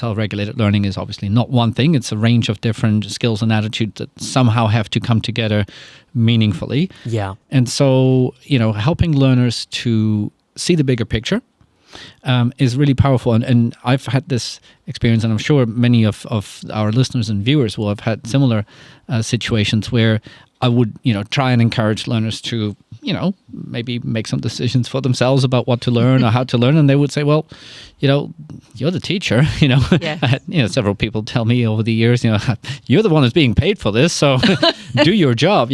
self-regulated learning is obviously not one thing. It's a range of different skills and attitudes that somehow have to come together meaningfully. Yeah. And so, helping learners to see the bigger picture is really powerful. And I've had this experience, and I'm sure many of our listeners and viewers will have had similar situations where I would, try and encourage learners to, maybe make some decisions for themselves about what to learn or how to learn. And they would say, well, you're the teacher, Yes. I had, several people tell me over the years, you're the one who's being paid for this, so do your job,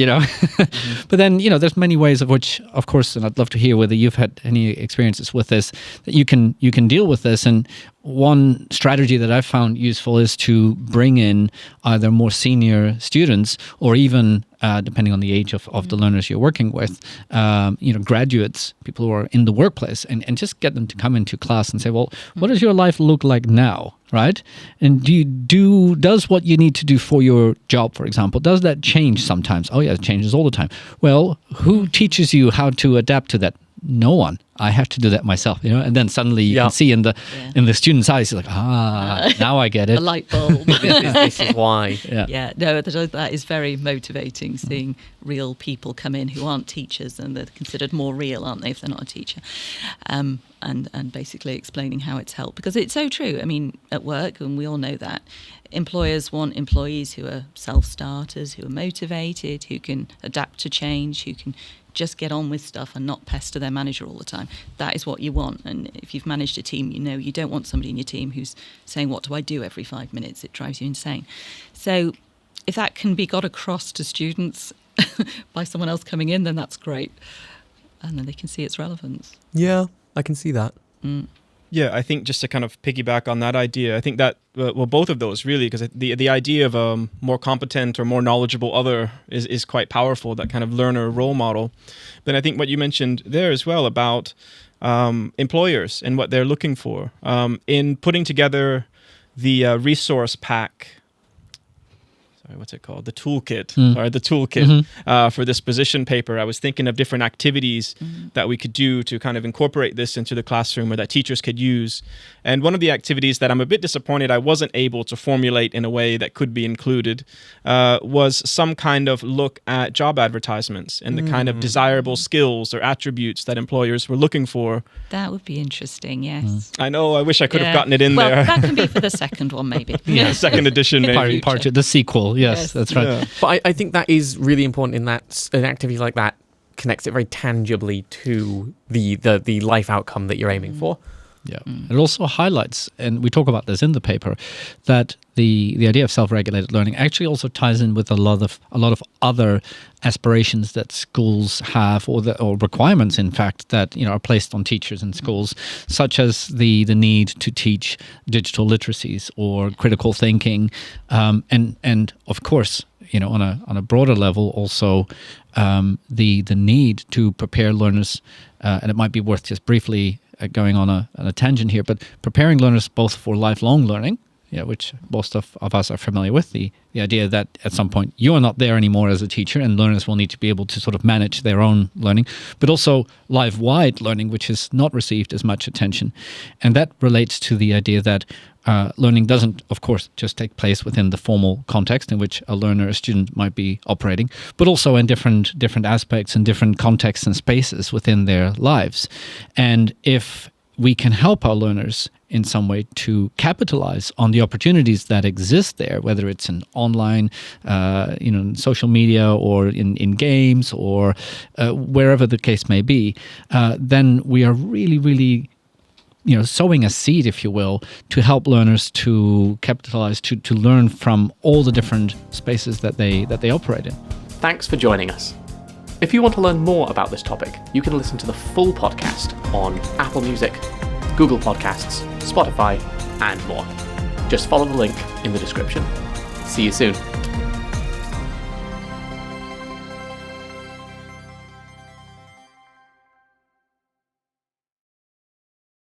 But then, there's many ways of which, of course, and I'd love to hear whether you've had any experiences with this, that you can deal with this. And one strategy that I've found useful is to bring in either more senior students or even, depending on the age of the learners you're working with, graduates, people who are in the workplace, and just get them to come into class and say, well, what does your life look like now? Right? And does what you need to do for your job, for example, does that change sometimes? Oh yeah, it changes all the time. Well, who teaches you how to adapt to that? No one. I have to do that myself, and then suddenly you can see in the student's eyes, like, now I get it. A light bulb. This is why. Yeah, no, that is very motivating, seeing real people come in who aren't teachers, and they're considered more real, aren't they, if they're not a teacher, and basically explaining how it's helped. Because it's so true. I mean, at work, and we all know that, employers want employees who are self-starters, who are motivated, who can adapt to change, who can just get on with stuff and not pester their manager all the time. That is what you want. And if you've managed a team, you don't want somebody in your team who's saying, what do I do every 5 minutes? It drives you insane. So if that can be got across to students by someone else coming in, then that's great. And then they can see its relevance. Yeah, I can see that. Yeah, I think just to kind of piggyback on that idea, I think that, both of those really, because the idea of a more competent or more knowledgeable other is quite powerful, that kind of learner role model. Then I think what you mentioned there as well about employers and what they're looking for in putting together the resource pack. What's it called? The toolkit, or the toolkit for this position paper. I was thinking of different activities that we could do to kind of incorporate this into the classroom, or that teachers could use. And one of the activities that I'm a bit disappointed I wasn't able to formulate in a way that could be included was some kind of look at job advertisements and the kind of desirable skills or attributes that employers were looking for. That would be interesting, yes. I know, I wish I could have gotten it in there. Well, that can be for the second one, maybe. Yeah, second edition, maybe. Part two, the sequel. Yes, that's right. Yeah. But I think that is really important, in that an activity like that connects it very tangibly to the life outcome that you're aiming for. Yeah. It also highlights, and we talk about this in the paper, that the idea of self-regulated learning actually also ties in with a lot of other aspirations that schools have, or requirements, in fact, that are placed on teachers in schools, such as the need to teach digital literacies or critical thinking, and of course, on a broader level, also the need to prepare learners, and it might be worth just briefly going on a tangent here, but preparing learners both for lifelong learning, which most of us are familiar with, the idea that at some point you are not there anymore as a teacher, and learners will need to be able to sort of manage their own learning, but also life-wide learning, which has not received as much attention. And that relates to the idea that learning doesn't, of course, just take place within the formal context in which a learner, a student might be operating, but also in different aspects and different contexts and spaces within their lives. And if we can help our learners in some way to capitalize on the opportunities that exist there, whether it's in online, social media, or in games, or wherever the case may be, then we are really, really sowing a seed, if you will, to help learners to capitalize, to learn from all the different spaces that they operate in. Thanks for joining us. If you want to learn more about this topic, you can listen to the full podcast on Apple Music, Google Podcasts, Spotify, and more. Just follow the link in the description. See you soon.